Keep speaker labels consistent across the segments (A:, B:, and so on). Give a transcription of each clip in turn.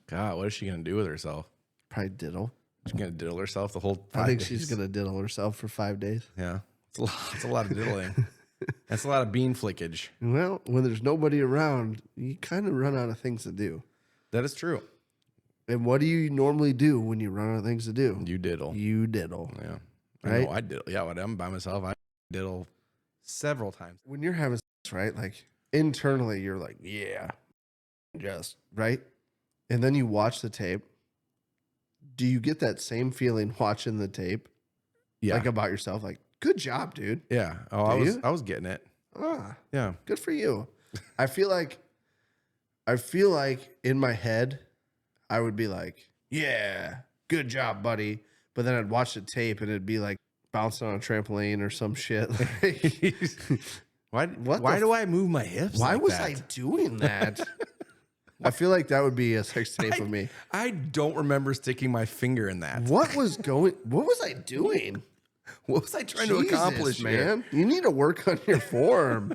A: God, what is she going to do with herself?
B: Probably diddle.
A: She's going to diddle herself the whole 5 days.
B: I think she's going to diddle herself for 5 days.
A: Yeah. It's a lot of diddling. That's a lot of bean flickage.
B: Well, when there's nobody around, you kind of run out of things to do.
A: That is true.
B: And what do you normally do when you run out of things to do?
A: You diddle.
B: You diddle.
A: Yeah.
B: Right?
A: I know I diddle. Yeah, when I'm by myself, I diddle several times.
B: When you're having sex, right? Like internally, you're like, yeah, just, right? And then you watch the tape. Do you get that same feeling watching the tape?
A: Yeah.
B: Like about yourself? Like, good job, dude.
A: Yeah. Oh, I was getting it.
B: Ah,
A: Yeah.
B: good for you. I feel like in my head, I would be like, yeah, good job, buddy. But then I'd watch the tape and it'd be like bouncing on a trampoline or some shit. Like,
A: why do I move my hips?
B: why
A: like
B: was
A: that?
B: I doing that? I feel like that would be a sex tape of me.
A: I don't remember sticking my finger in that.
B: What was I doing?
A: What was I trying to
B: Jesus,
A: accomplish,
B: man? You need to work on your form.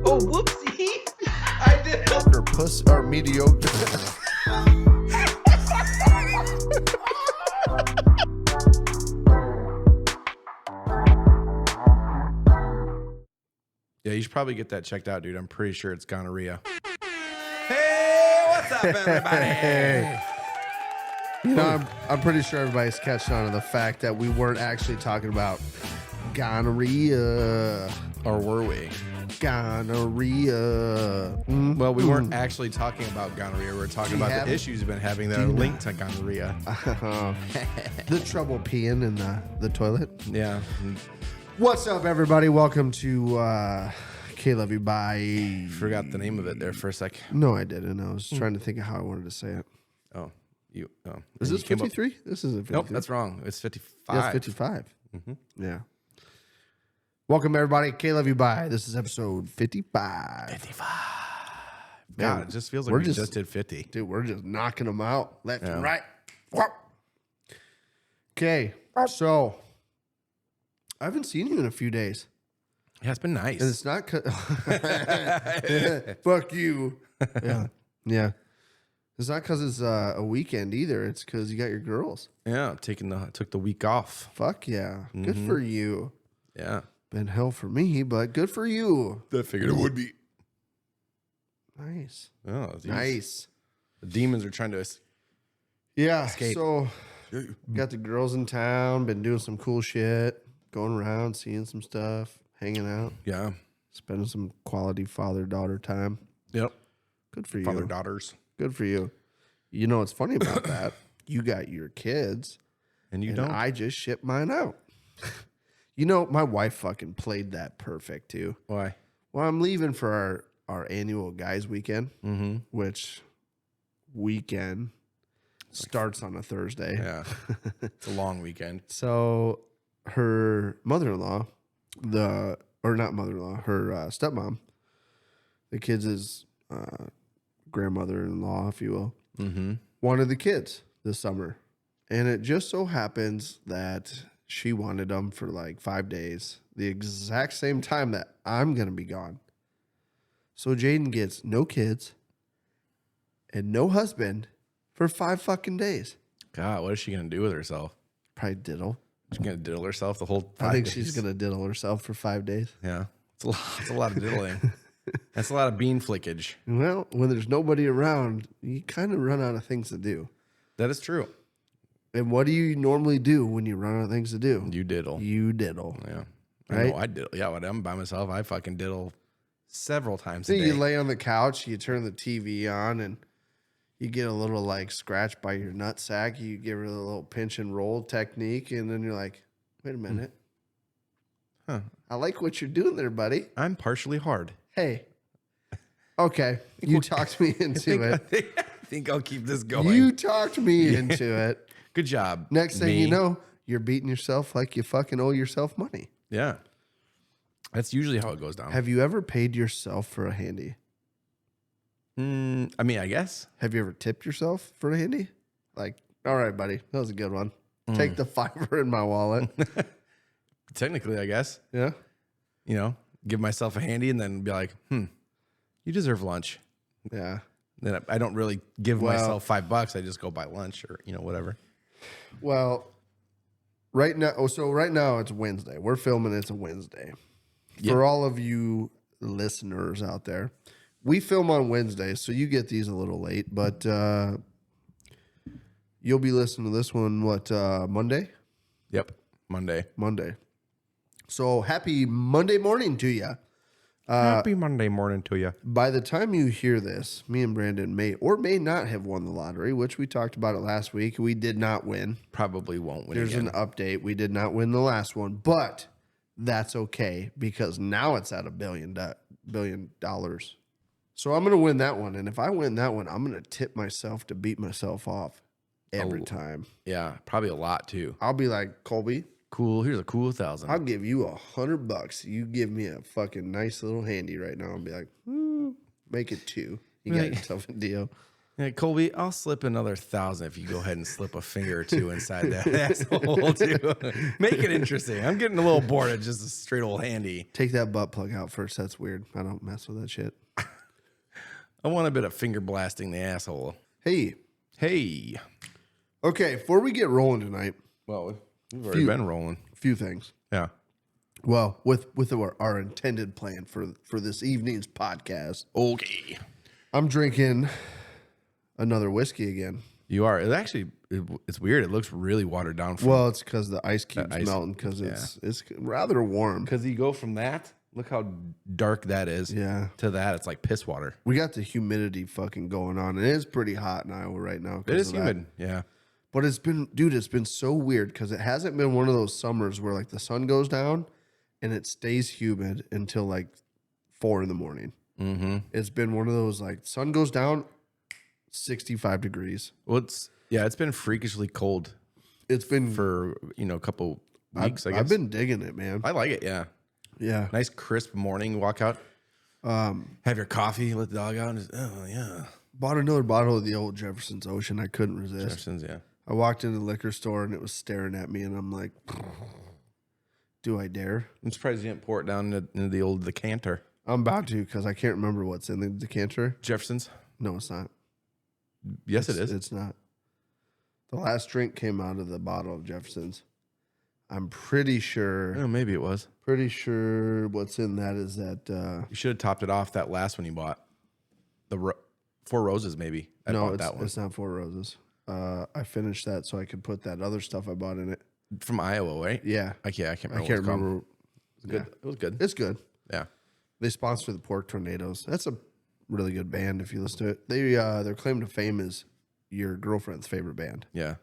C: Oh, whoopsie. I did.
B: Or puss or mediocre.
A: Yeah, you should probably get that checked out, dude. I'm pretty sure it's gonorrhea. Hey, what's up, everybody?
B: Hey. You know, I'm pretty sure everybody's catching on to the fact that we weren't actually talking about gonorrhea.
A: Or were we?
B: Gonorrhea.
A: Well, we weren't actually talking about gonorrhea. We were talking about
B: have-
A: the issues you've been having that
B: Do
A: are
B: you
A: linked to gonorrhea.
B: The trouble peeing in the toilet.
A: Yeah.
B: What's up, everybody? Welcome to KLYB.
A: Forgot the name of it there for a sec.
B: No, I didn't. I was trying to think of how I wanted to say it.
A: Oh.
B: Is
A: You
B: this
A: came up-
B: 53? This isn't 53.
A: Nope, that's wrong. It's 55.
B: That's 55.
A: Mhm.
B: Yeah. Welcome, everybody. KLYB. This is episode 55.
A: 55.
B: Man,
A: God, it just feels like
B: we're
A: we
B: just-
A: just did 50.
B: Dude, we're just knocking them out left and
A: Yeah.
B: right. Okay, so I haven't seen you in a few days.
A: Yeah, it's been nice.
B: And it's not... Fuck you. Yeah. Yeah. It's not because it's a weekend either. It's because you got your girls.
A: Yeah, took the week off.
B: Fuck yeah. Good for you.
A: Yeah.
B: Been hell for me, but good for you.
A: I figured it would be.
B: Nice.
A: Oh, these-
B: Nice.
A: The demons are trying to
B: Yeah.
A: Escape.
B: So got the girls in town, been doing some cool shit, going around, seeing some stuff, hanging out,
A: Yeah.
B: spending some quality father-daughter time.
A: Yep.
B: Good for you.
A: Father daughters.
B: Good for you. You know what's funny about that? You got your kids,
A: And you
B: and
A: don't.
B: I just shipped mine out. You know, my wife fucking played that perfect too.
A: Why?
B: Well, I'm leaving for our annual guys weekend,
A: Mm-hmm.
B: which weekend starts on a Thursday.
A: Yeah. It's a long weekend.
B: So her mother-in-law, her stepmom, the kids' grandmother-in-law, if you will,
A: Mm-hmm.
B: wanted the kids this summer. And it just so happens that she wanted them for like 5 days, the exact same time that I'm going to be gone. So Jaden gets no kids and no husband for 5 fucking days.
A: God, what is she gonna do with herself?
B: Probably diddle.
A: She's gonna diddle herself the whole 5
B: I think
A: days.
B: she's going to diddle herself for 5 days.
A: Yeah. It's a lot of diddling. That's a lot of bean flickage.
B: Well, when there's nobody around, you kind of run out of things to do.
A: That is true.
B: And what do you normally do when you run out of things to do?
A: You diddle.
B: You diddle.
A: Yeah.
B: Right?
A: I know I diddle. Yeah, when I'm by myself, I fucking diddle several times
B: So
A: a day.
B: you lay on the couch, you turn the TV on, and you get a little like scratch by your nut sack. You give her a little pinch and roll technique, and then you're like, wait a minute.
A: Huh.
B: I like what you're doing there, buddy.
A: I'm partially hard.
B: Hey. Okay. You talked me into it.
A: I think I'll keep this going.
B: You talked me into it.
A: Good job.
B: Next thing
A: me.
B: you know, you're beating yourself like you fucking owe yourself money.
A: Yeah. That's usually how it goes down.
B: Have you ever paid yourself for a handy?
A: I mean, I guess.
B: Have you ever tipped yourself for a handy? Like, all right, buddy, that was a good one. Take the $5 in my wallet.
A: Technically, I guess.
B: Yeah.
A: You know, give myself a handy and then be like, you deserve lunch.
B: Yeah.
A: Then I don't really give myself $5. I just go buy lunch or, whatever.
B: Well, right now it's Wednesday. We're filming. It's a Wednesday.
A: Yep.
B: For all of you listeners out there, we film on Wednesday, so you get these a little late, but you'll be listening to this one, Monday?
A: Yep. Monday.
B: So happy Monday morning to you.
A: Happy Monday morning to you.
B: By the time you hear this, me and Brandon may or may not have won the lottery, which we talked about it last week. We did not win.
A: Probably won't win
B: There's
A: again.
B: an update. We did not win the last one, but that's okay because now it's at $1 billion. So I'm going to win that one. And if I win that one, I'm going to tip myself to beat myself off every time.
A: Yeah, probably a lot too.
B: I'll be like, Colby,
A: Cool. Here's a cool 1,000.
B: I'll give you $100. You give me a fucking nice little handy right now. I'll be like, make it 2. You got yourself a deal.
A: Yeah, Colby, I'll slip another 1,000 if you go ahead and slip a finger or two inside that asshole too. Make it interesting. I'm getting a little bored of just a straight old handy.
B: Take that butt plug out first. That's weird. I don't mess with that shit.
A: I want a bit of finger blasting the asshole.
B: Hey. Okay, before we get rolling tonight,
A: Well, we've already been rolling.
B: a few things.
A: Yeah.
B: Well, with our intended plan for this evening's podcast,
A: Okay.
B: I'm drinking another whiskey again.
A: You are. It's weird. It looks really watered down.
B: Well, it's because the ice keeps
A: ice-
B: melting because it's rather warm.
A: Because you go from that, look how dark that is,
B: Yeah.
A: to that. It's like piss water.
B: We got the humidity fucking going on, and it is pretty hot in Iowa right now.
A: It is
B: of that.
A: humid. Yeah.
B: But it's been so weird because it hasn't been one of those summers where like the sun goes down and it stays humid until like 4 a.m.
A: Mm-hmm.
B: It's been one of those like sun goes down, 65 degrees.
A: Well, it's been freakishly cold
B: It's been
A: for, a couple weeks, I guess.
B: I've been digging it, man.
A: I like it, yeah.
B: Yeah.
A: Nice crisp morning, walk out, have your coffee, let the dog out, and just, oh, yeah.
B: Bought another bottle of the old Jefferson's Ocean. I couldn't resist.
A: Jefferson's, yeah.
B: I walked into the liquor store and it was staring at me, and I'm like, do I dare?
A: I'm surprised you didn't pour it down into the old decanter.
B: I'm about to because I can't remember what's in the decanter.
A: Jefferson's?
B: No, it's not.
A: Yes, it is.
B: It's not. The last drink came out of the bottle of Jefferson's. I'm pretty sure.
A: Oh, maybe it was.
B: Pretty sure what's in that is that.
A: You should have topped it off that last one you bought. The Four Roses, maybe. I
B: no,
A: bought that one.
B: it's not Four Roses. I finished that so I could put that other stuff I bought in it.
A: From Iowa, right?
B: Yeah.
A: I can't remember.
B: I can't remember.
A: It was good.
B: Yeah.
A: It was good.
B: It's good.
A: Yeah.
B: They sponsor the Pork Tornadoes. That's a really good band if you listen to it. Their claim to fame is your girlfriend's favorite band.
A: Yeah.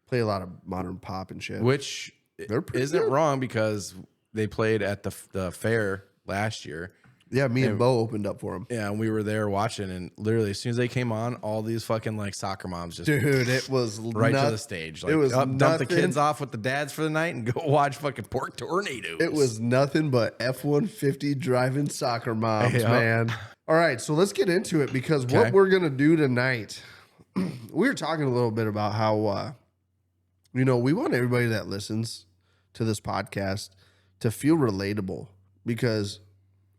B: Play a lot of modern pop and shit.
A: Which
B: They're pretty
A: isn't
B: good.
A: wrong because they played at the fair last year.
B: Yeah, me and Bo opened up for them.
A: Yeah, and we were there watching, and literally as soon as they came on, all these fucking like soccer moms just
B: Dude, it was
A: right to the stage. Like,
B: it was
A: dump the
B: nothing.
A: kids off with the dads for the night and go watch fucking Pork Tornadoes.
B: It was nothing but F-150 driving soccer moms,
A: Yeah.
B: man. All right, so let's get into it because
A: Okay.
B: what we're going to do tonight, we were talking a little bit about how, we want everybody that listens to this podcast to feel relatable because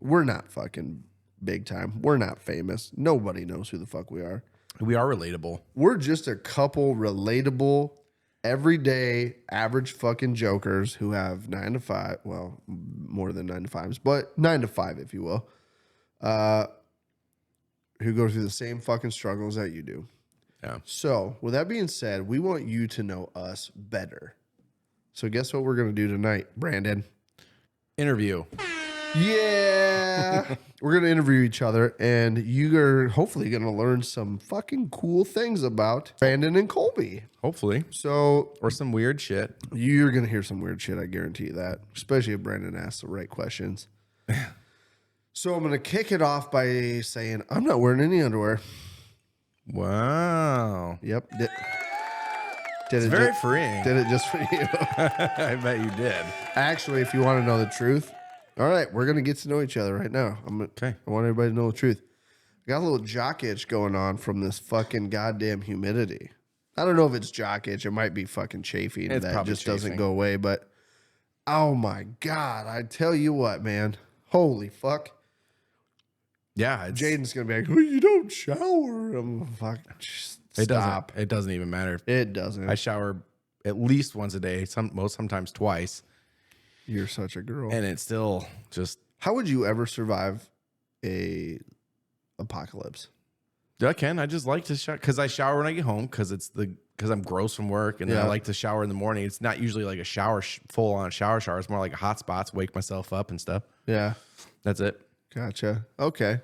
B: we're not fucking big time. We're not famous. Nobody knows who the fuck we are.
A: We are relatable.
B: We're just a couple relatable, everyday, average fucking jokers who have 9 to 5. Well, more than 9 to 5s, but 9 to 5, if you will. Who go through the same fucking struggles that you do.
A: Yeah.
B: So, with that being said, we want you to know us better. So, guess what we're going to do tonight, Brandon?
A: Interview.
B: Yeah. We're going to interview each other, and you are hopefully going to learn some fucking cool things about Brandon and Colby.
A: Hopefully.
B: So,
A: Or some weird shit.
B: you're going to hear some weird shit, I guarantee you that, especially if Brandon asks the right questions. So, I'm going to kick it off by saying, I'm not wearing any underwear.
A: Wow.
B: Yep. Did
A: It's
B: it
A: very
B: ju-
A: freeing.
B: Did it just for you.
A: I bet you did.
B: Actually, if you want to know the truth, all right, we're going to get to know each other right now.
A: Okay.
B: I want everybody to know the truth. I got a little jock itch going on from this fucking goddamn humidity. I don't know if it's jock itch. It might be fucking chafing.
A: It's
B: that
A: probably
B: just doesn't
A: chafing.
B: go away. But, oh my God, I tell you what, man. Holy fuck.
A: Yeah.
B: Jaden's going to be like, well, you don't shower. I'm fuck. Stop.
A: It doesn't even matter.
B: It doesn't.
A: I shower at least once a day, sometimes twice.
B: You're such a girl.
A: And it's still just.
B: How would you ever survive a apocalypse?
A: I can. I just like to shower because I shower when I get home because I'm gross from work, and then I like to shower in the morning. It's not usually like a shower, full on shower. It's more like a hot spots, wake myself up and stuff.
B: Yeah.
A: That's it.
B: Gotcha. Okay.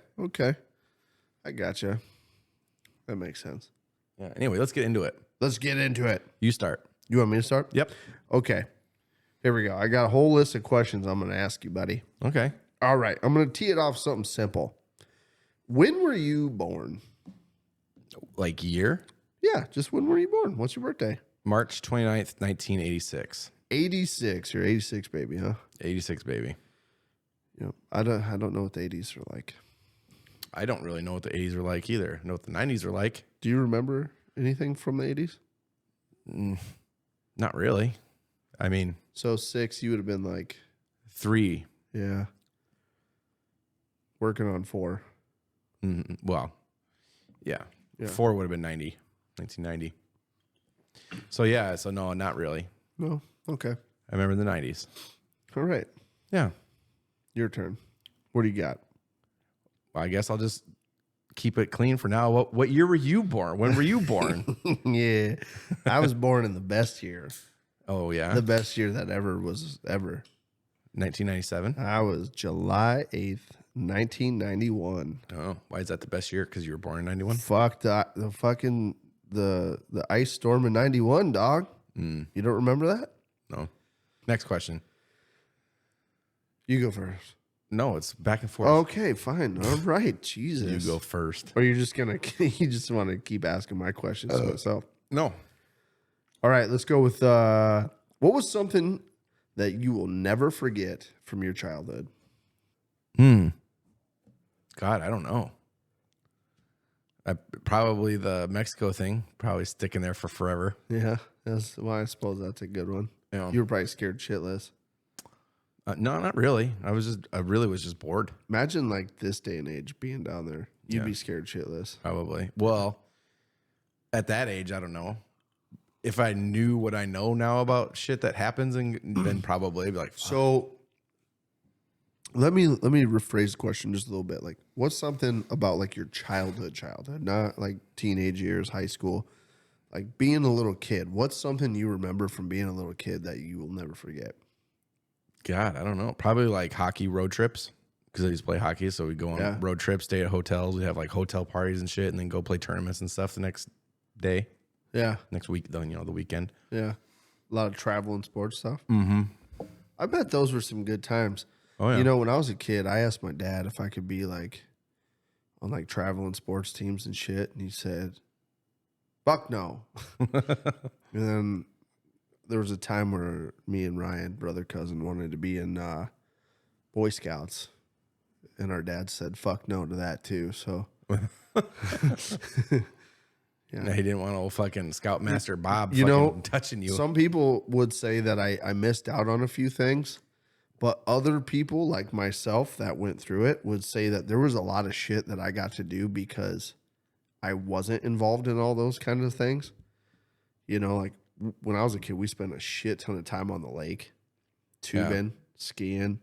B: I gotcha. That makes sense.
A: Yeah. Anyway, let's get into it.
B: Let's get into it.
A: You start.
B: You want me to start?
A: Yep.
B: Okay. Here we go. I got a whole list of questions I'm going to ask you, buddy.
A: Okay.
B: All right. I'm going to tee it off something simple. When were you born?
A: Like year?
B: Yeah, just when were you born? What's your birthday?
A: March 29th, 1986.
B: 86. You're 86, baby, huh?
A: 86, baby.
B: Yep. I don't know what the 80s are like.
A: I don't really know what the 80s were like either. I know what the 90s were like.
B: Do you remember anything from the 80s?
A: Not really. I mean,
B: so 6, you would have been like
A: 3.
B: Yeah. Working on 4.
A: Well, yeah. 4 would have been 1990. So yeah, so no, not really.
B: No. Okay.
A: I remember the 90s.
B: All right.
A: Yeah.
B: Your turn. What do you got?
A: Well, I guess I'll just keep it clean for now. What year were you born? When were you born?
B: Yeah. I was born in the best year.
A: Oh, yeah.
B: The best year that ever was ever.
A: 1997?
B: I was July 8th, 1991.
A: Oh, why is that the best year? Because you were born in 91?
B: Fuck the fucking the ice storm in 91, dog. You don't remember that?
A: No. Next question.
B: You go first.
A: No, it's back and forth.
B: Okay, fine. All right. Jesus.
A: You go first.
B: Or you're just gonna you just want to keep asking my questions to myself.
A: No.
B: All right, let's go with what was something that you will never forget from your childhood?
A: God, I don't know. Probably the Mexico thing. Probably sticking there for forever.
B: Yeah, that's why I suppose that's a good one.
A: Yeah.
B: You were probably scared shitless.
A: No, not really. I really was just bored.
B: Imagine like this day and age being down there. You'd be scared shitless.
A: Probably. Well, at that age, I don't know. If I knew what I know now about shit that happens, and then probably I'd be like, fuck.
B: So let me rephrase the question just a little bit. Like, what's something about like your childhood, not like teenage years, high school, like being a little kid? What's something you remember from being a little kid that you will never forget?
A: God, I don't know. Probably like hockey road trips because I used to play hockey. So we'd go on road trips, stay at hotels. We'd have like hotel parties and shit, and then go play tournaments and stuff the next day.
B: Yeah.
A: Next week, then, the weekend.
B: Yeah. A lot of travel and sports stuff.
A: Mm-hmm.
B: I bet those were some good times.
A: Oh, yeah.
B: You know, when I was a kid, I asked my dad if I could be like on like travel and sports teams and shit. And he said, fuck no. And then there was a time where me and Ryan, brother, cousin, wanted to be in Boy Scouts. And our dad said, fuck no to that too. So.
A: Yeah. He didn't want old fucking Scoutmaster Bob touching you.
B: Some people would say that I missed out on a few things, but other people like myself that went through it would say that there was a lot of shit that I got to do because I wasn't involved in all those kind of things. You know, like when I was a kid, we spent a shit ton of time on the lake, tubing, skiing,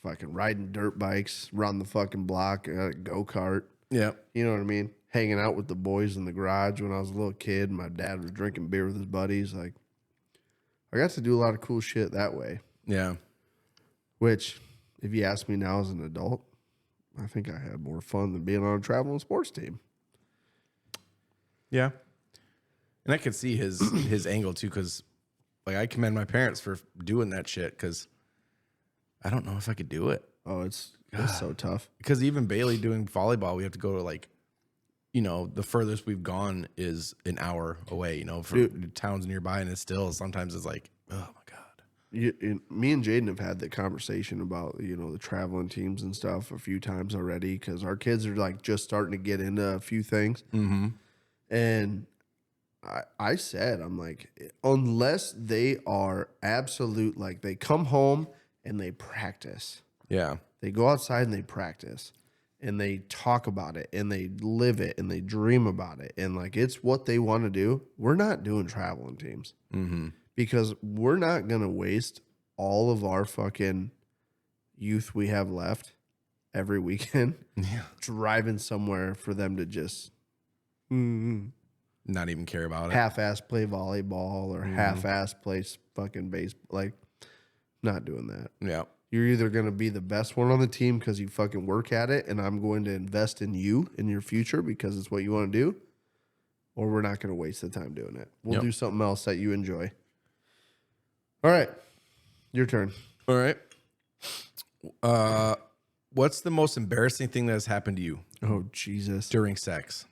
B: fucking riding dirt bikes, run the fucking block, go-kart.
A: Yeah.
B: You know what I mean? Hanging out with the boys in the garage when I was a little kid. My dad was drinking beer with his buddies. Like, I got to do a lot of cool shit that way.
A: Yeah.
B: Which, if you ask me now as an adult, I think I had more fun than being on a travel and sports team.
A: Yeah. And I could see his angle too, because like I commend my parents for doing that shit, because I don't know if I could do it.
B: Oh, it's so tough.
A: Because even Bailey doing volleyball, we have to go to like, the furthest we've gone is an hour away, for towns nearby. And it's still, sometimes it's like, oh my God.
B: Me and Jaden have had the conversation about, the traveling teams and stuff a few times already, because our kids are like just starting to get into a few things.
A: Mm-hmm.
B: And I said, I'm like, unless they are absolute, like they come home and they practice.
A: Yeah.
B: They go outside and they practice and they talk about it and they live it and they dream about it. And like, it's what they want to do. We're not doing traveling teams because we're not going to waste all of our fucking youth we have left every weekend driving somewhere for them to just
A: not even care about it.
B: Half-ass play volleyball or half-ass play fucking baseball. Like, not doing that.
A: Yeah.
B: You're either going to be the best one on the team because you fucking work at it and I'm going to invest in you in your future because it's what you want to do, or we're not going to waste the time doing it. We'll do something else that you enjoy. All right. Your turn.
A: All right. What's the most embarrassing thing that has happened to you
B: Oh, Jesus.
A: during sex?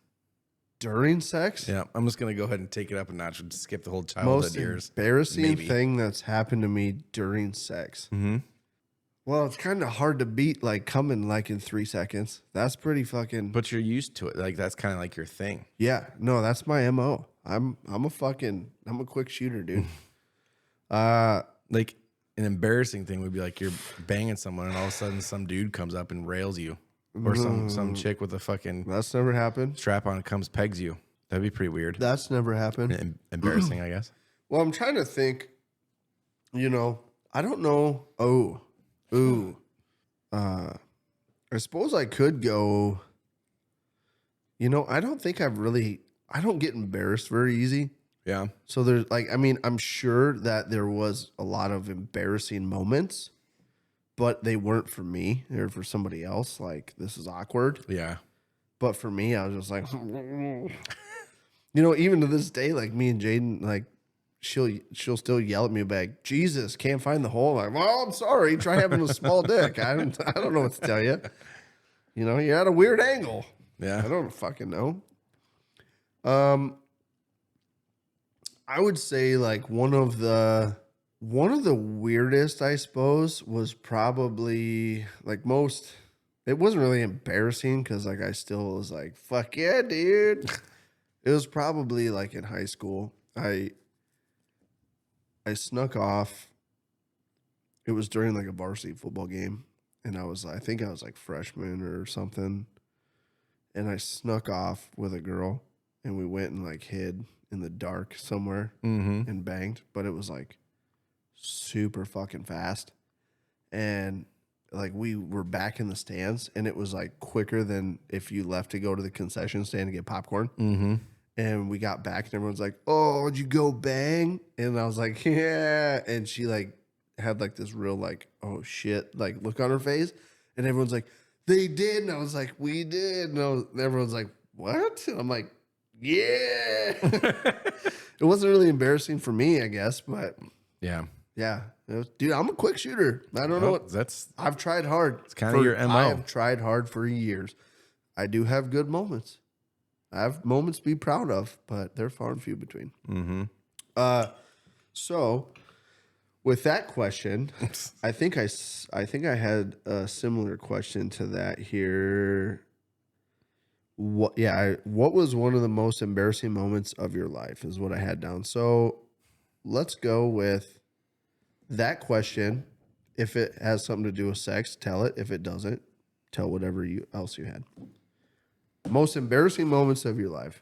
B: During sex?
A: Yeah, I'm just going to go ahead and take it up a notch and skip the whole childhood
B: Most
A: years.
B: embarrassing thing that's happened to me during sex. Well, it's kind of hard to beat like coming like in 3 seconds. That's pretty fucking.
A: But you're used to it. Like, that's kind of like your thing.
B: Yeah, no, that's my MO. I'm a quick shooter, dude.
A: Like, an embarrassing thing would be like you're banging someone and all of a sudden some dude comes up and rails you. Or some chick with a fucking
B: That's never happened.
A: strap on comes pegs you. That'd be pretty weird.
B: That's never happened.
A: Embarrassing, I guess.
B: Well, I'm trying to think, I don't know. I suppose I could go, I don't think I don't get embarrassed very easy.
A: Yeah.
B: So there's I'm sure that there was a lot of embarrassing moments, but they weren't for me. They were for somebody else. Like, this is awkward.
A: Yeah.
B: But for me, I was just like, even to this day, like me and Jaden, like she'll still yell at me back, Jesus, can't find the hole. I'm like, well, I'm sorry. Try having a small dick. I don't know what to tell you. You're at a weird angle.
A: Yeah.
B: I don't fucking know. I would say like one of the weirdest, I suppose, was probably like it wasn't really embarrassing because like I still was like, fuck yeah, dude. It was probably like in high school. I snuck off. It was during like a varsity football game. And I think I was like freshman or something. And I snuck off with a girl and we went and like hid in the dark somewhere and banged. But it was like super fucking fast. And like we were back in the stands and it was like quicker than if you left to go to the concession stand to get popcorn. And we got back and everyone's like, oh, did you go bang? And I was like, yeah. And she like had like this real like, oh shit, like look on her face. And everyone's like, they did. And I was like, we did. And everyone's like, what? And I'm like, yeah. It wasn't really embarrassing for me, I guess. But
A: Yeah.
B: yeah. Dude, I'm a quick shooter. I don't know what. I've tried hard.
A: It's kind of your MO.
B: I have tried hard for years. I do have good moments. I have moments to be proud of, but they're far and few between. So with that question, I think I had a similar question to that here. What was one of the most embarrassing moments of your life is what I had down. So let's go with that question. If it has something to do with sex, tell it. If it doesn't, tell whatever else you had. Most embarrassing moments of your life.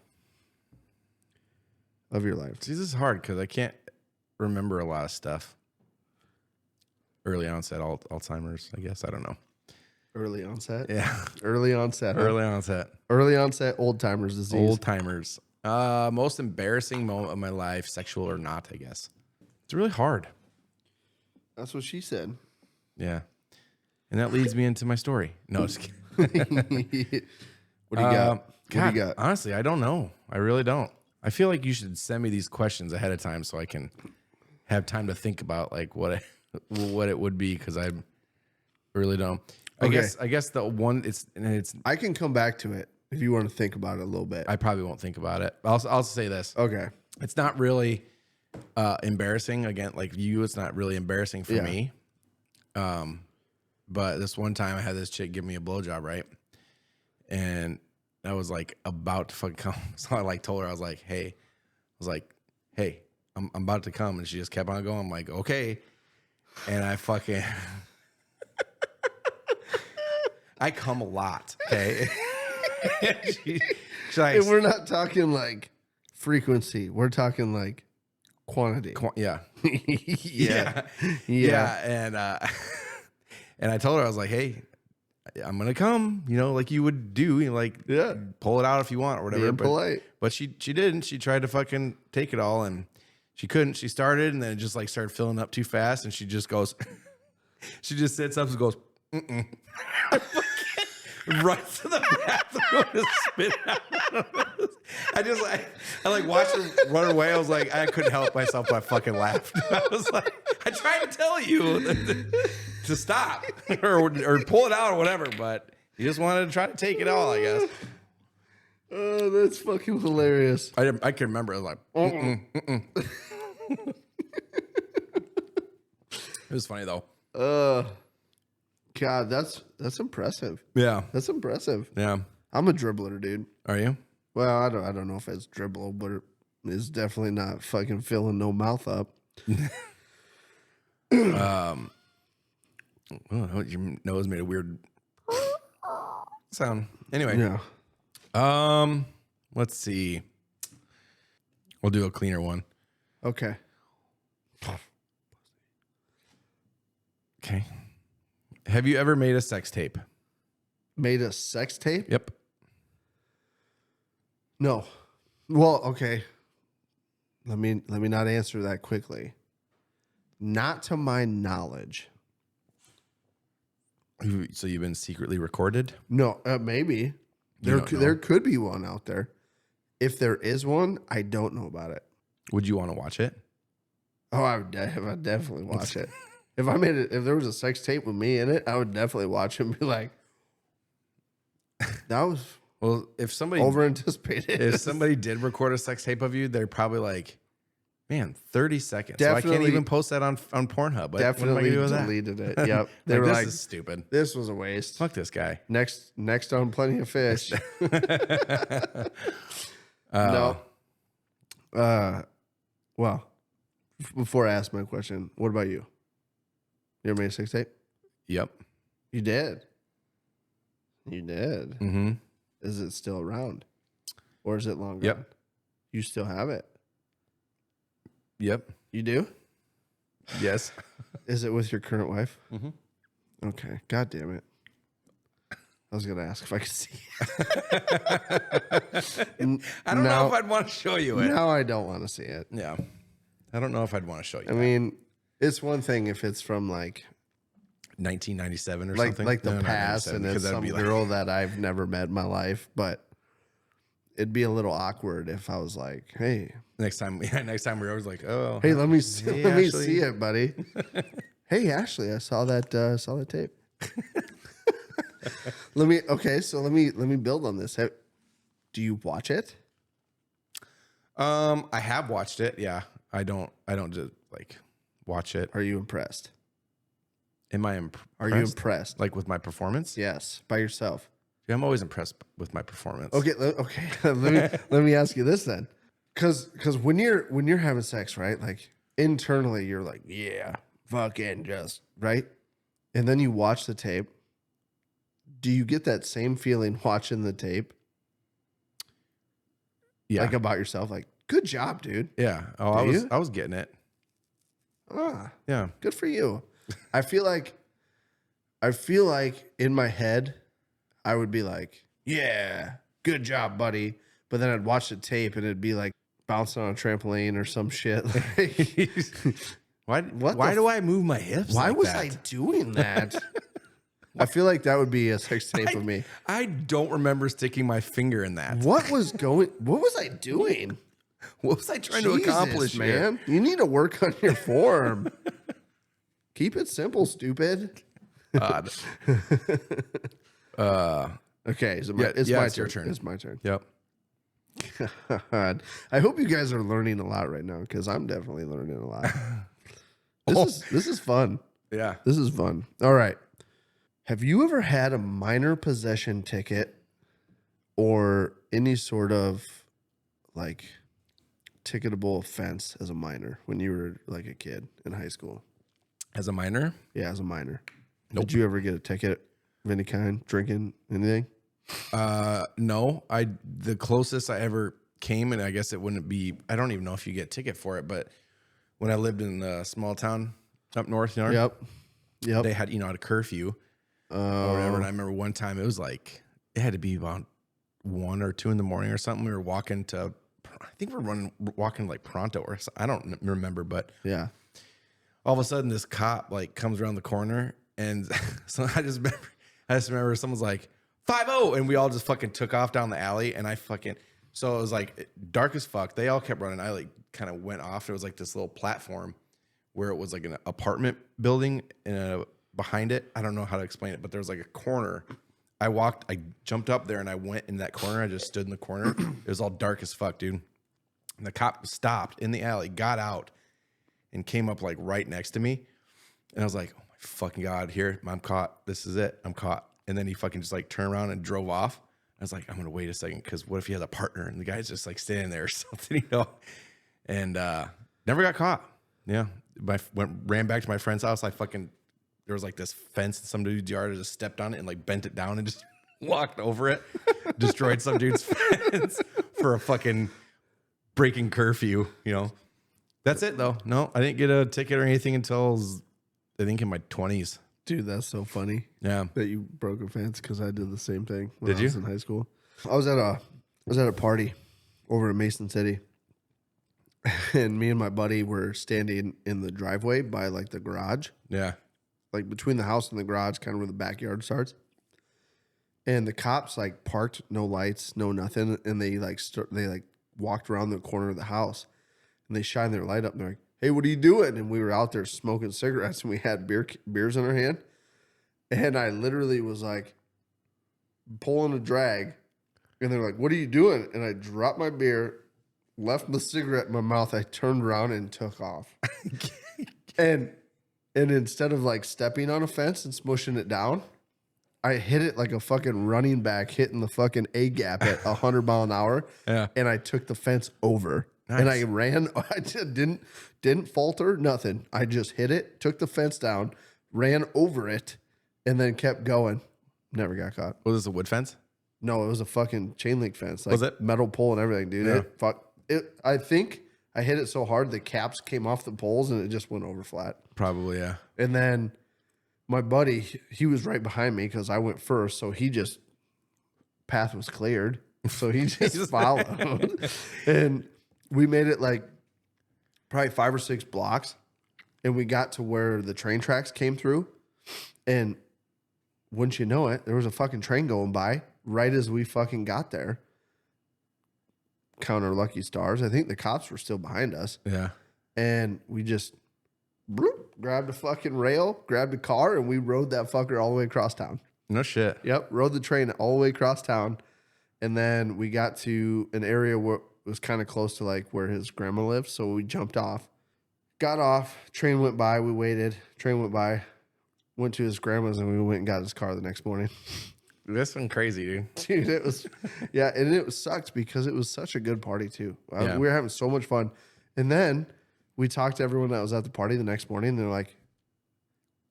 A: See, this is hard because I can't remember a lot of stuff. Early onset Alzheimer's, I guess. I don't know.
B: Early onset?
A: Yeah.
B: Early onset. Huh?
A: Early onset.
B: Early onset old timers disease.
A: Old timers. Most embarrassing moment of my life, sexual or not, I guess. It's really hard.
B: That's what she said.
A: Yeah. And that leads me into my story. No, just kidding.
B: What do you got?
A: God,
B: What do you got?
A: honestly, I don't know. I really don't. I feel like you should send me these questions ahead of time so I can have time to think about like what it would be because I really don't. I guess the one it's
B: I can come back to it if you want to think about it a little bit.
A: I probably won't think about it. I'll say this.
B: Okay.
A: It's not really embarrassing. Again, like you, it's not really embarrassing for me. But this one time I had this chick give me a blowjob, right? And I was like about to fucking come. So I like told her, I was like, hey, I'm about to come. And she just kept on going. I'm like, okay. And I fucking I come a lot. Okay. she's like,
B: And we're not talking like frequency. We're talking like quantity.
A: yeah.
B: Yeah.
A: And and I told her, I was like, hey, I'm gonna come, like you would do, like pull it out if you want or whatever.
B: Being polite.
A: But she didn't. She tried to fucking take it all and she couldn't. She started and then it just like started filling up too fast and she just goes, she just sits up and goes, mm-mm. Right to the bathroom to spit out. I like watched her run away. I was like, I couldn't help myself, but I fucking laughed. I was like, I tried to tell you to stop or pull it out or whatever, but you just wanted to try to take it all, I guess.
B: Oh, that's fucking hilarious.
A: I can remember. I was like, mm-mm, mm-mm. It was funny though.
B: God, that's impressive.
A: Yeah.
B: That's impressive.
A: Yeah.
B: I'm a dribbler, dude.
A: Are you?
B: Well, I don't know if it's dribble, but it's definitely not fucking filling no mouth up.
A: Oh, your nose made a weird sound. Anyway.
B: Yeah.
A: Let's see. We'll do a cleaner one.
B: Okay.
A: Okay. Have you ever made a sex tape?
B: Made a sex tape?
A: Yep.
B: No. Well, okay. Let me not answer that quickly. Not to my knowledge.
A: So you've been secretly recorded?
B: No, maybe. There could be one out there. If there is one, I don't know about it.
A: Would you want to watch it?
B: Oh, I would definitely watch it. If there was a sex tape with me in it, I would definitely watch it and be like, that was
A: Well, if somebody
B: over anticipated.
A: if somebody did record a sex tape of you, they're probably like, man, 30 seconds. So I can't
B: Definitely-
A: even post that on Pornhub. But
B: Definitely
A: what am I gonna do with that?
B: deleted it. Yep. They were
A: this
B: like,
A: is stupid.
B: this was a waste.
A: Fuck this guy.
B: Next on Plenty of Fish. No. Well, before I ask my question, what about you? You ever made a sex tape?
A: Yep.
B: You did. You did.
A: Mm-hmm.
B: Is it still around? Or is it long gone?
A: Yep.
B: You still have it?
A: Yep.
B: You do?
A: Yes.
B: Is it with your current wife?
A: Mm-hmm.
B: Okay. God damn it. I was going to ask if I could see it.
A: I don't know if I'd want to show you it.
B: Now I don't want to see it.
A: Yeah. I don't know if I'd want to show you
B: I mean, it's one thing if it's from like
A: 1997 or
B: like
A: something.
B: like the
A: No, not
B: past
A: 97,
B: and
A: because
B: it's
A: that'd
B: some
A: be like-
B: girl that I've never met in my life, but it'd be a little awkward if I was like, hey,
A: next time we're always like, oh,
B: hey, let me see,
A: Hey,
B: let me
A: Ashley.
B: see it, buddy. Hey, Ashley, I saw that tape. Let me build on this. Do you watch it?
A: I have watched it. Yeah. I don't just like watch it.
B: Are you impressed?
A: Am I impressed?
B: Are you impressed?
A: Like with my performance?
B: Yes, by yourself.
A: Yeah, I'm always impressed with my performance.
B: Okay. let me ask you this then, because when you're having sex, right? Like internally, you're like, yeah, fucking just right, and then you watch the tape. Do you get that same feeling watching the tape?
A: Yeah.
B: Like about yourself, like, good job, dude.
A: Yeah. Oh, I was getting it.
B: Ah,
A: Yeah.
B: good for you. I feel like in my head, I would be like, yeah, good job, buddy. But then I'd watch the tape and it'd be like bouncing on a trampoline or some shit. Like,
A: Why do I move my hips?
B: why
A: like
B: was
A: that?
B: I doing that? I feel like that would be a sex tape of me.
A: I don't remember sticking my finger in that.
B: What was I doing?
A: What was I trying to accomplish,
B: man? You need to work on your form. Keep it simple, stupid.
A: God.
B: Okay, it's
A: yeah,
B: my
A: it's your turn.
B: It's my turn.
A: Yep.
B: God. I hope you guys are learning a lot right now because I'm definitely learning a lot. This is fun.
A: Yeah.
B: This is fun. All right. Have you ever had a minor possession ticket or any sort of like ticketable offense as a minor when you were like a kid in high school?
A: As a minor?
B: Yeah, as a minor.
A: Nope.
B: Did you ever get a ticket? of any kind? Drinking anything?
A: No, the closest I ever came, and I guess it wouldn't be, I don't even know if you get a ticket for it, but when I lived in a small town up north, you know,
B: Yep.
A: they had, a curfew or whatever. And I remember one time it was like, it had to be about 1 or 2 in the morning or something. We were walking to, I think walking like Pronto or something. I don't remember, but
B: yeah.
A: All of a sudden this cop like comes around the corner, and so I just remember someone's like 5-0, and we all just fucking took off down the alley, and so it was like dark as fuck. They all kept running. I like kind of went off. There was like this little platform where it was like an apartment building and behind it. I don't know how to explain it, but there was like a corner. I jumped up there and I went in that corner. I just stood in the corner. It was all dark as fuck, dude. And the cop stopped in the alley, got out, and came up like right next to me. And I was like, oh my fucking God, here, I'm caught. This is it. I'm caught. And then he fucking just like turned around and drove off. I was like, I'm going to wait a second, because what if he has a partner and the guy's just like standing there or something, And never got caught. Yeah. Ran back to my friend's house. There was like this fence in some dude's yard. I just stepped on it and like bent it down and just walked over it. Destroyed some dude's fence for a fucking breaking curfew, That's it though. No, I didn't get a ticket or anything until I think in my 20s.
B: Dude, that's so funny.
A: Yeah.
B: That you broke a fence, because I did the same thing when
A: Did
B: I
A: you?
B: was in high school. I was at a party over in Mason City. And me and my buddy were standing in the driveway by like the garage.
A: Yeah.
B: Like between the house and the garage, kind of where the backyard starts. And the cops like parked, no lights, no nothing, and they walked around the corner of the house, and they shined their light up, and they're like, "Hey, what are you doing?" And we were out there smoking cigarettes, and we had beers in our hand. And I literally was like pulling a drag, and they're like, "What are you doing?" And I dropped my beer, left the cigarette in my mouth. I turned around and took off. And instead of like stepping on a fence and smushing it down, I hit it like a fucking running back hitting the fucking A gap at 100 mile an hour.
A: Yeah.
B: And I took the fence over.
A: Nice.
B: And I ran. I just didn't falter, nothing. I just hit it, took the fence down, ran over it, and then kept going. Never got caught.
A: Was this a wood fence?
B: No, it was a fucking chain link fence. Like
A: was it?
B: Metal pole and everything, dude.
A: Yeah.
B: I think I hit it so hard the caps came off the poles and it just went over flat.
A: Probably, yeah.
B: And then my buddy, he was right behind me because I went first, so path was cleared. So he just followed. And we made it like probably 5 or 6 blocks, and we got to where the train tracks came through. And wouldn't you know it, there was a fucking train going by right as we fucking got there. Count our lucky stars. I think the cops were still behind us.
A: Yeah.
B: And we just grabbed a fucking rail, grabbed a car, and we rode that fucker all the way across town.
A: No shit.
B: Yep. Rode the train all the way across town. And then we got to an area where it was kind of close to like where his grandma lived. So we jumped off, got off, train went by. We waited, train went by, went to his grandma's, and we went and got his car the next morning.
A: This one crazy, dude.
B: Dude, it was, yeah. And it sucked because it was such a good party too.
A: Yeah.
B: We were having so much fun. And then we talked to everyone that was at the party the next morning, and they're like,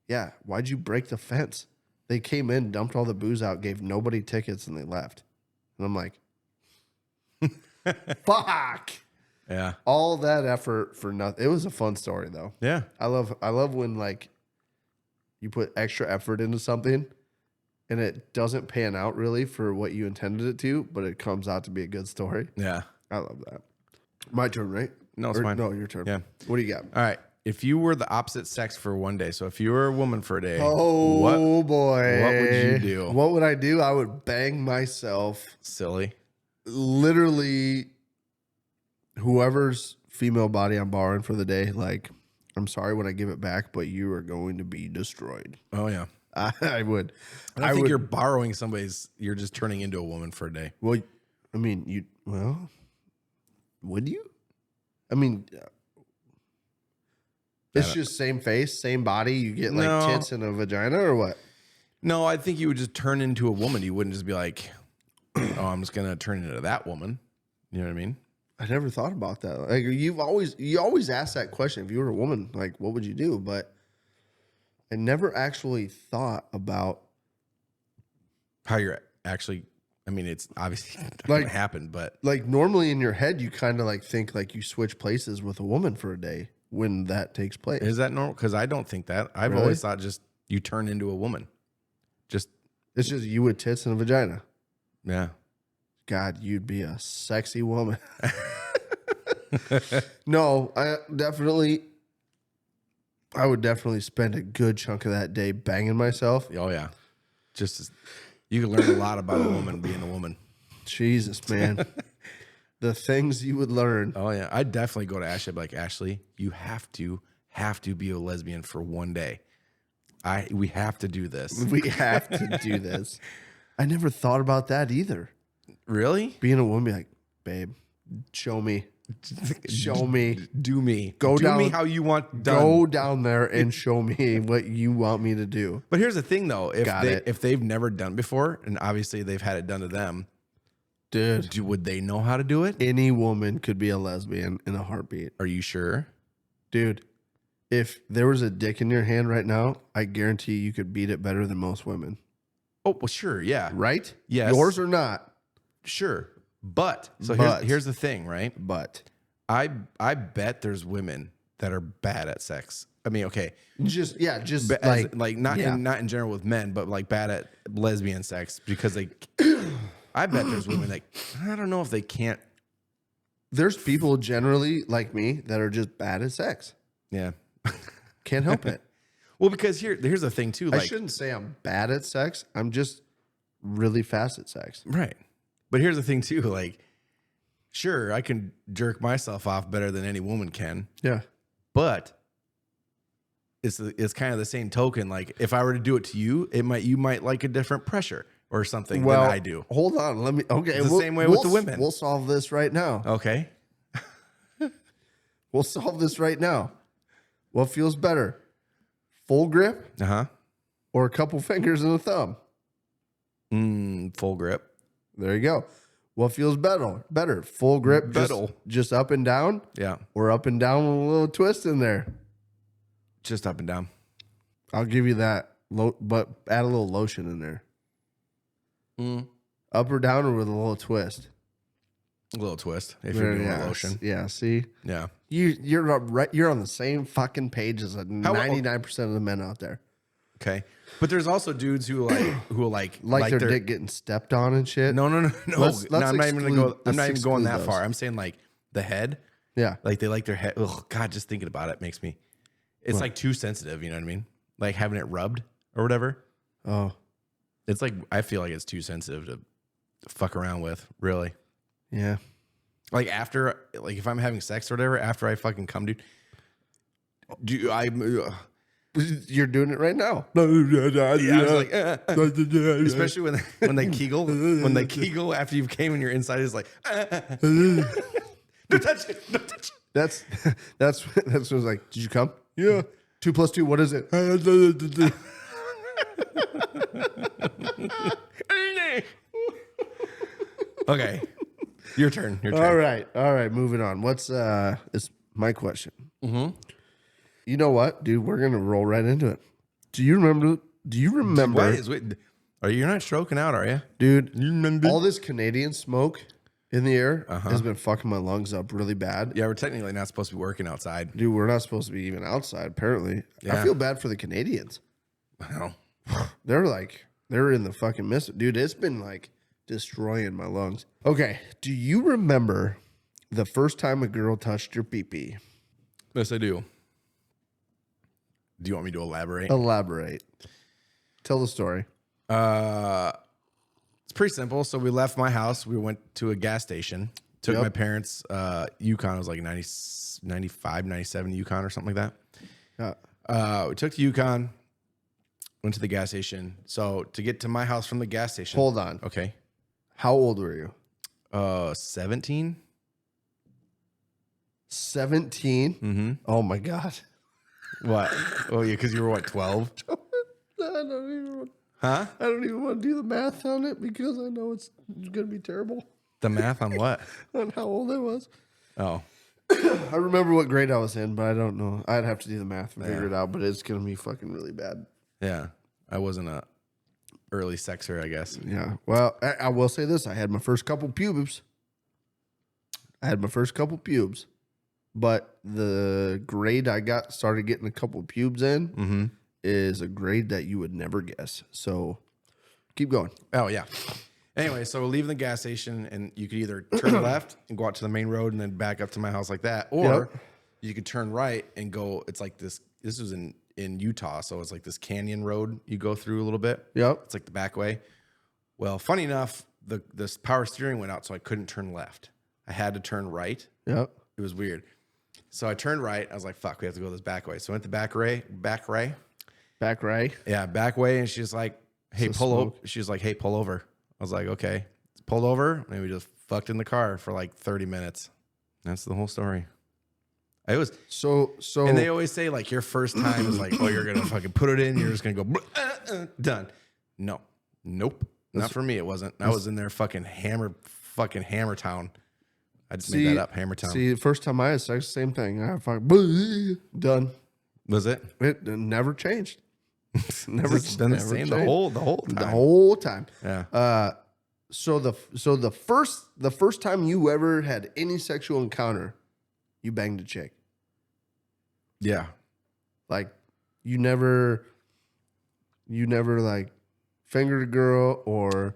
B: yeah, why'd you break the fence? They came in, dumped all the booze out, gave nobody tickets, and they left. And I'm like, fuck.
A: Yeah.
B: All that effort for nothing. It was a fun story though.
A: Yeah.
B: I love when like you put extra effort into something and it doesn't pan out really for what you intended it to, but it comes out to be a good story.
A: Yeah.
B: I love that. My turn, right?
A: No, it's
B: Or,
A: fine.
B: No, your turn.
A: Yeah.
B: What do you got?
A: All right. If you were the opposite sex for one day, so if you were a woman for a day,
B: Oh boy.
A: what would you do?
B: What would I do? I would bang myself.
A: Silly.
B: Literally, whoever's female body I'm borrowing for the day, like, I'm sorry when I give it back, but you are going to be destroyed.
A: Oh yeah.
B: I would.
A: I think you're borrowing somebody's. You're just turning into a woman for a day.
B: Well, I mean, would you? I mean, it's just same face, same body. You get like tits and a vagina, or what?
A: No, I think you would just turn into a woman. You wouldn't just be like, oh, I'm just gonna turn into that woman. You know what I mean?
B: I never thought about that. Like you always ask that question. If you were a woman, like what would you do? But I never actually thought about
A: how you're actually. I mean, it's obviously not
B: Like-
A: gonna happen, but
B: Like normally in your head, you kind of like think like you switch places with a woman for a day when that takes place.
A: is that normal? Because I don't think that. I've
B: Really?
A: always thought just you turn into a woman. Just
B: It's just you with tits and a vagina.
A: yeah.
B: God, you'd be a sexy woman. No, I would definitely spend a good chunk of that day banging myself.
A: Oh yeah. You can learn a lot about a woman being a woman.
B: Jesus, man. The things you would learn.
A: Oh yeah. I'd definitely go to Ashley. I'd be like, Ashley, you have to be a lesbian for one day. We have to do this.
B: We have to do this. I never thought about that either.
A: Really?
B: Being a woman, be like, babe, show me. Show me.
A: Do me.
B: Go
A: do
B: down.
A: me how you want done.
B: Go down there and show me what you want me to do.
A: But here's the thing though,
B: Got it.
A: if they've never done before, and obviously they've had it done to them,
B: Dude,
A: would they know how to do it?
B: any woman could be a lesbian in a heartbeat.
A: Are you sure?
B: Dude, if there was a dick in your hand right now, I guarantee you could beat it better than most women.
A: Oh, well, sure, yeah.
B: Right?
A: Yes.
B: Yours or not,
A: Sure. But so
B: But.
A: here's the thing, right?
B: but
A: I bet there's women that are bad at sex. I mean, okay,
B: just
A: like not
B: yeah.
A: in general with men, but like bad at lesbian sex because they. I bet there's women that I don't know if they can't.
B: there's people generally like me that are just bad at sex.
A: Yeah.
B: Can't help it.
A: Well, because here's the thing too.
B: I
A: Like,
B: shouldn't say I'm bad at sex. I'm just really fast at sex.
A: right. But here's the thing too. Like, sure, I can jerk myself off better than any woman can,
B: Yeah.
A: but it's kind of the same token. Like, if I were to do it to you, you might like a different pressure or something than I do.
B: Hold on. Let me. Okay.
A: It's the same way with the women.
B: We'll solve this right now.
A: Okay.
B: We'll solve this right now. What feels better? Full grip
A: Uh huh.
B: or a couple fingers and a thumb?
A: Full grip.
B: There you go. What feels better? Better. Full grip, just up and down,
A: Yeah.
B: or up and down with a little twist in there.
A: Just up and down.
B: I'll give you that. But add a little lotion in there. Up or down or with a little twist.
A: A little twist if you're doing a lotion.
B: Yeah, see?
A: Yeah.
B: You're right. You're on the same fucking page as 99% of the men out there.
A: Okay. But there's also dudes who like
B: Like their dick getting stepped on and shit.
A: No.
B: Let's
A: I'm not even gonna go. I'm not even going
B: exclude
A: that
B: those.
A: far. I'm saying like the head.
B: Yeah.
A: Like they like their head. Oh God, just thinking about it makes me. It's like too sensitive. You know what I mean? Like having it rubbed or whatever.
B: Oh,
A: It's like I feel like it's too sensitive to fuck around with. Really.
B: yeah.
A: Like after, like if I'm having sex or whatever, after I fucking come, do I?
B: You're doing it right now.
A: Yeah, I was like, especially when they kegel after you came and you're inside is like, don't touch it, don't touch it.
B: That's what I was like. Did you come? Yeah. 2 + 2. What is it?
A: Okay, your turn.
B: All right. Moving on. What's is my question?
A: Mm-hmm.
B: You know what, dude? We're gonna roll right into it. Do you remember?
A: You're not stroking out, are you?
B: Dude, all this Canadian smoke in the air has been fucking my lungs up really bad.
A: Yeah, we're technically not supposed to be working outside.
B: Dude, we're not supposed to be even outside, apparently.
A: Yeah.
B: I feel bad for the Canadians.
A: Well,
B: They're in the fucking mist. Dude, it's been like destroying my lungs. Okay, do you remember the first time a girl touched your pee-pee?
A: yes, I do. Do you want me to elaborate?
B: Elaborate. Tell the story.
A: It's pretty simple. So we left my house. We went to a gas station. Took
B: Yep.
A: my parents' Yukon. It was like 95, 97 Yukon or something like that. We took the Yukon, went to the gas station. So to get to my house from the gas station.
B: Hold on.
A: Okay.
B: How old were you?
A: 17.
B: 17?
A: Mm-hmm.
B: Oh my God.
A: What? Oh yeah, because you were what, 12?
B: I don't
A: Huh?
B: even want to do the math on it because I know it's going to be terrible
A: The math on what?
B: on how old I was.
A: Oh.
B: I remember what grade I was in, but I don't know. I'd have to do the math and figure it out, but it's going to be fucking really bad.
A: Yeah. I wasn't early sexer, I guess.
B: Yeah. Well, I will say this. I had my first couple pubes. But the grade I started getting a couple pubes in is a grade that you would never guess. So keep going.
A: Oh, yeah. Anyway, so we're leaving the gas station, and you could either turn left and go out to the main road and then back up to my house like that, or you could turn right and go. It's like this. This was in Utah, so it's like this canyon road you go through a little bit.
B: Yep.
A: It's like the back way. Well, funny enough, this power steering went out, so I couldn't turn left. I had to turn right.
B: Yep.
A: It was weird. So I turned right. I was like, fuck, we have to go this back way. So I went the back way. Yeah, back way. And she's like, hey, pull over. She was like, hey, pull over. I was like, okay. Pulled over. And we just fucked in the car for like 30 minutes. That's the whole story. It was
B: so.
A: And they always say like your first time is like, oh, you're going to fucking put it in. You're just going to go done. No, nope. Not for me. It wasn't. I was in there fucking Hammer Town. I just made that up. Hammertown.
B: See, the first time I had sex, same thing. I fucking done.
A: Was it?
B: It never changed.
A: Never been the same the whole time.
B: Yeah. So the first time you ever had any sexual encounter, you banged a chick.
A: Yeah.
B: Like you never like fingered a girl or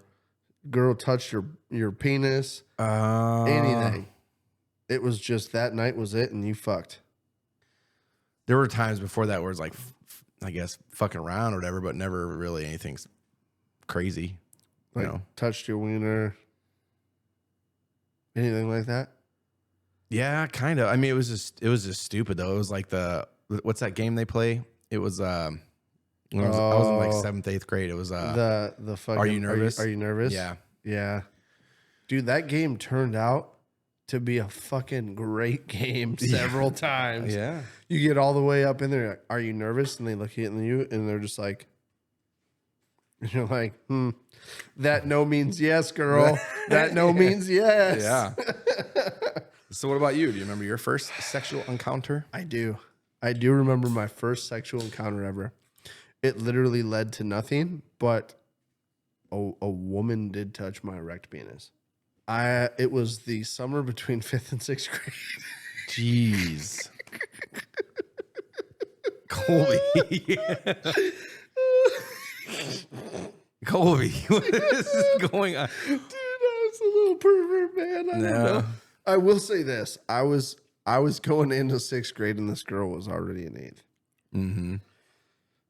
B: girl touched your penis. Anything. It was just that night was it, and you fucked.
A: There were times before that where it's like, I guess, fucking around or whatever, but never really anything crazy.
B: Like touched your wiener. Anything like that?
A: Yeah, kind of. I mean, it was just stupid though. It was like what's that game they play? It was I was in like 7th, 8th grade. It was
B: the fucking
A: Are You Nervous?
B: Are you nervous?
A: Yeah.
B: Yeah. Dude, that game turned out to be a fucking great game several times.
A: Yeah.
B: You get all the way up in there, like, are you nervous? And they look at you and they're just like, and you're like, that no means yes, girl. That no means yes.
A: Yeah. So what about you? Do you remember your first sexual encounter?
B: I do. I do remember my first sexual encounter ever. It literally led to nothing, but a woman did touch my erect penis. It was the summer between 5th and 6th grade.
A: Jeez. Colby. Colby, what is going on?
B: Dude, I was a little pervert, man. I don't know. I will say this. I was going into 6th grade and this girl was already in 8th.
A: Mm-hmm.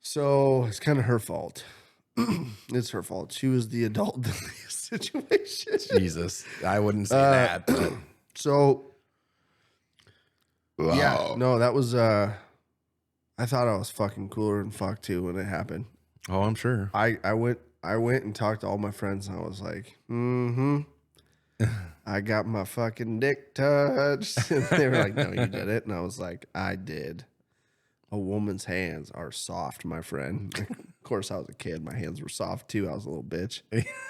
B: So it's kind of her fault. It's her fault. She was the adult in the situation.
A: Jesus. I wouldn't say that. But.
B: So, yeah. No, that was, I thought I was fucking cooler than fuck too when it happened.
A: Oh, I'm sure.
B: I went and talked to all my friends and I was like, I got my fucking dick touched. And they were like, no, you did it. And I was like, I did. A woman's hands are soft, my friend. Of course, I was a kid. My hands were soft too. I was a little bitch.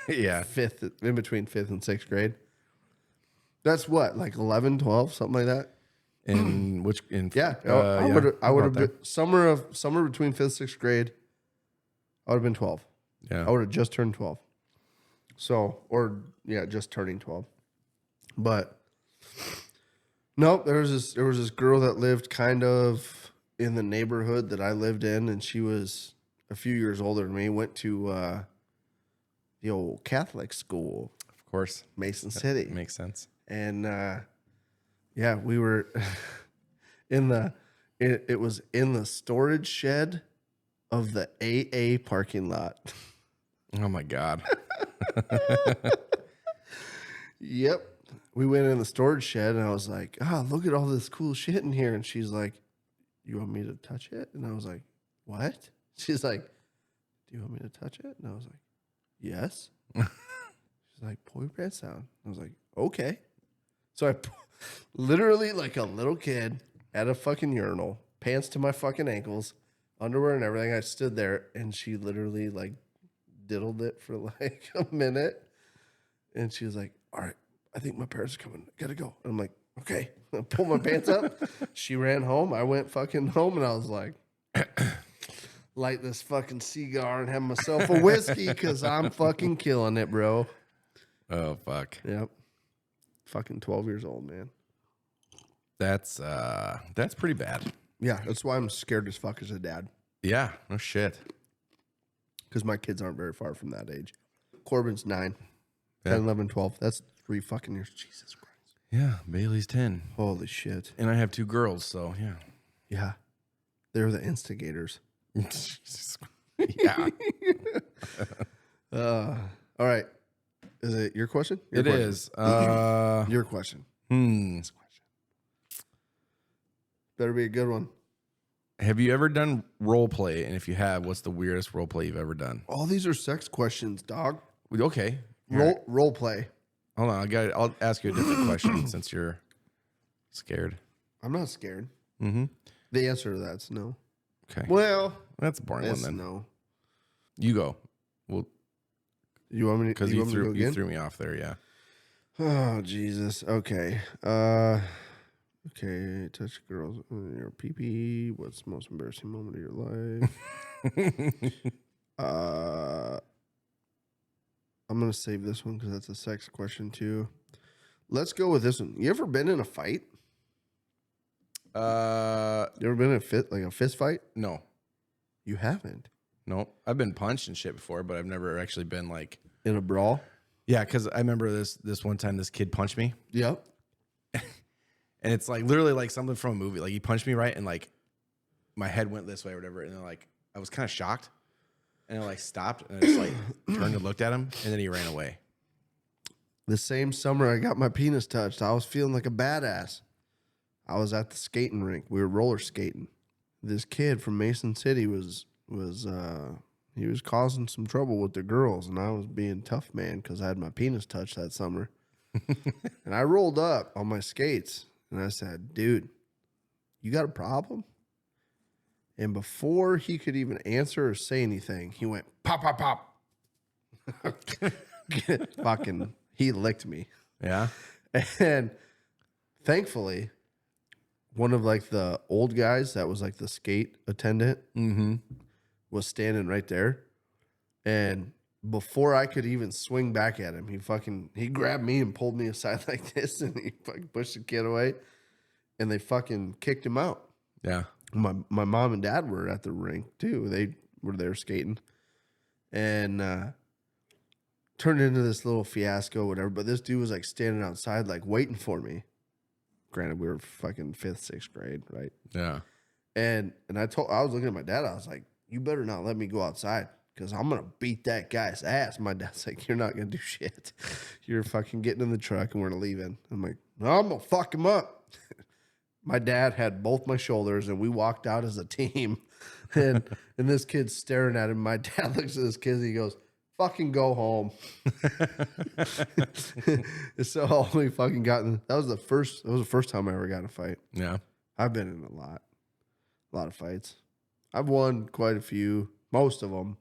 A: Yeah.
B: In between 5th and 6th grade. That's what, like 11, 12, something like that.
A: I
B: would have been summer between 5th, 6th grade. I would have been 12.
A: Yeah.
B: I would have just turned 12. So, just turning 12. But no, there was this girl that lived kind of in the neighborhood that I lived in, and she was a few years older than me. Went to the old Catholic school,
A: of course,
B: Mason City.
A: Makes sense.
B: And we were it was in the storage shed of the AA parking lot.
A: Oh my God.
B: Yep. We went in the storage shed and I was like, look at all this cool shit in here. And she's like, you want me to touch it? And I was like, what? She's like, do you want me to touch it? And I was like, yes. She's like, pull your pants down. I was like, okay. So I literally, like a little kid at a fucking urinal, pants to my fucking ankles, underwear and everything. I stood there and she literally like diddled it for like a minute. And she was like, all right, I think my parents are coming. I gotta go. And I'm like, okay. I pulled my pants up. She ran home. I went fucking home and I was like, light this fucking cigar and have myself a whiskey because I'm fucking killing it, bro.
A: Oh, fuck.
B: Yep. Fucking 12 years old, man.
A: That's pretty bad.
B: Yeah, that's why I'm scared as fuck as a dad.
A: Yeah, no shit.
B: Because my kids aren't very far from that age. Corbin's 9,
A: Yeah.
B: 10, 11, 12. That's 3 fucking years. Jesus Christ.
A: Yeah, Bailey's 10.
B: Holy shit.
A: And I have 2 girls, so yeah.
B: Yeah. They're the instigators.
A: Yeah.
B: All right. Is it your question?
A: It is.
B: Your question. This question. Better be a good one.
A: Have you ever done role play? And if you have, what's the weirdest role play you've ever done?
B: All these are sex questions, dog.
A: Okay.
B: Role play.
A: Hold on. I'll ask you a different question since you're scared.
B: I'm not scared.
A: Mm-hmm.
B: The answer to that's no.
A: Okay.
B: Well,
A: That's a boring one
B: that's
A: then.
B: no.
A: You go. Well,
B: You want me to?
A: because
B: You
A: you,
B: want me to go
A: you
B: again?
A: threw me off there. Yeah.
B: Oh Jesus. Okay. Okay. Touch girls in your pee-pee. What's the most embarrassing moment of your life? I'm gonna save this one because that's a sex question too. Let's go with this one. You ever been in a fight? You ever been in a fist fight?
A: No.
B: You haven't.
A: No. I've been punched and shit before, but I've never actually been like.
B: In a brawl?
A: Yeah, because I remember this one time this kid punched me.
B: Yep.
A: And it's like literally like something from a movie. Like he punched me right, and like my head went this way or whatever, and then like I was kind of shocked, and I like stopped and I just like turned and looked at him, and then he ran away.
B: The same summer I got my penis touched, I was feeling like a badass. I was at the skating rink. We were roller skating. This kid from Mason City was he was causing some trouble with the girls, and I was being tough man because I had my penis touched that summer. And I rolled up on my skates, and I said, "Dude, you got a problem?" And before he could even answer or say anything, he went pop, pop, pop. Fucking, he licked me.
A: Yeah.
B: And thankfully, one of like the old guys that was like the skate attendant was standing right there. And before I could even swing back at him, he grabbed me and pulled me aside like this, and he fucking pushed the kid away, and they fucking kicked him out.
A: Yeah.
B: My mom and dad were at the rink too. They were there skating, and turned into this little fiasco, whatever. But this dude was like standing outside, like waiting for me. Granted, we were fucking 5th, 6th grade, right?
A: Yeah.
B: And I was looking at my dad. I was like, "You better not let me go outside, because I'm gonna beat that guy's ass." My dad's like, "You're not gonna do shit. You're fucking getting in the truck and we're leaving." I'm like, "No, I'm gonna fuck him up." My dad had both my shoulders, and we walked out as a team. And this kid's staring at him. My dad looks at this kid and he goes, "Fucking go home." So we fucking got in. That was the first time I ever got in a fight.
A: Yeah.
B: I've been in a lot of fights. I've won quite a few, most of them,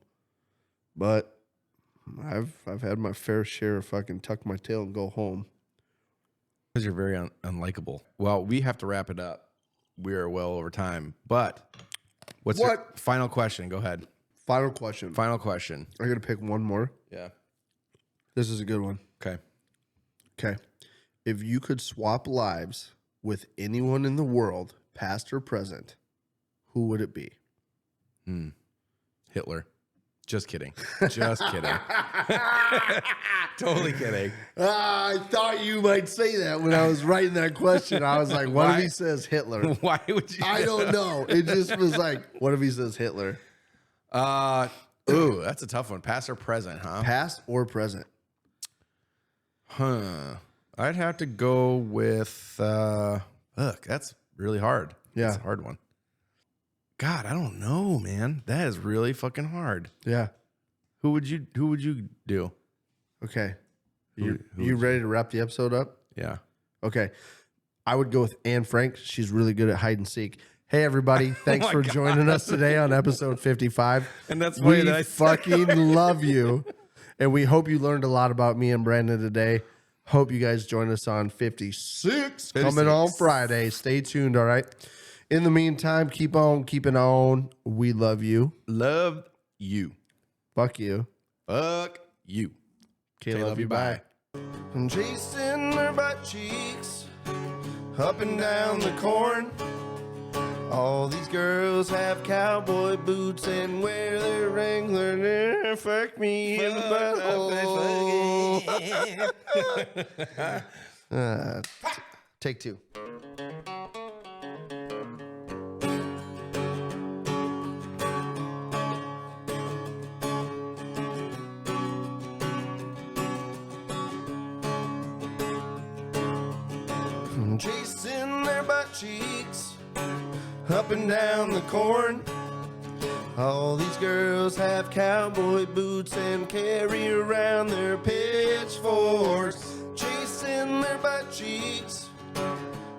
B: but I've had my fair share of fucking tuck my tail and go home.
A: Because you're very unlikable. Well, we have to wrap it up. We are well over time. But what's your final question? Go ahead.
B: Final question.
A: Final question.
B: I'm going to pick one more.
A: Yeah.
B: This is a good one.
A: Okay.
B: Okay. If you could swap lives with anyone in the world, past or present, who would it be?
A: Hitler. Just kidding. Just kidding. Totally kidding.
B: I thought you might say that when I was writing that question. I was like, what if he says Hitler?
A: Why would you?
B: I don't know. It just was like, what if he says Hitler?
A: Ooh, that's a tough one. Past or present, huh?
B: Past or present?
A: Huh. I'd have to go with look, that's really hard.
B: Yeah.
A: That's a hard one. God, I don't know, man. That is really fucking hard.
B: Yeah.
A: Who would you do?
B: Okay.
A: Who
B: You ready to wrap the episode up?
A: Yeah.
B: Okay. I would go with Anne Frank. She's really good at hide and seek. Hey, everybody. Thanks for joining us today on episode 55.
A: And that's funny
B: we
A: that I
B: fucking love you. And we hope you learned a lot about me and Brandon today. Hope you guys join us on 56 coming on Friday. Stay tuned, all right? In the meantime, keep on keeping on. We love you.
A: Love you.
B: Fuck you.
A: Fuck you.
B: KLYB, bye. I'm chasing her butt cheeks up and down the corn. All these girls have cowboy boots and wear their Wrangler. Fuck me in the butthole. Take two. Chasing their butt cheeks up and down the corn. All these girls have cowboy boots and carry around their pitchforks. Chasing their butt cheeks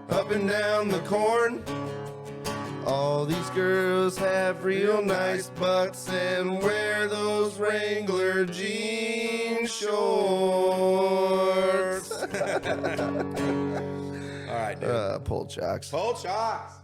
B: up and down the corn. All these girls have real nice butts and wear those Wrangler jean shorts.
A: All right, dude.
B: Pull jocks.
A: Full shots.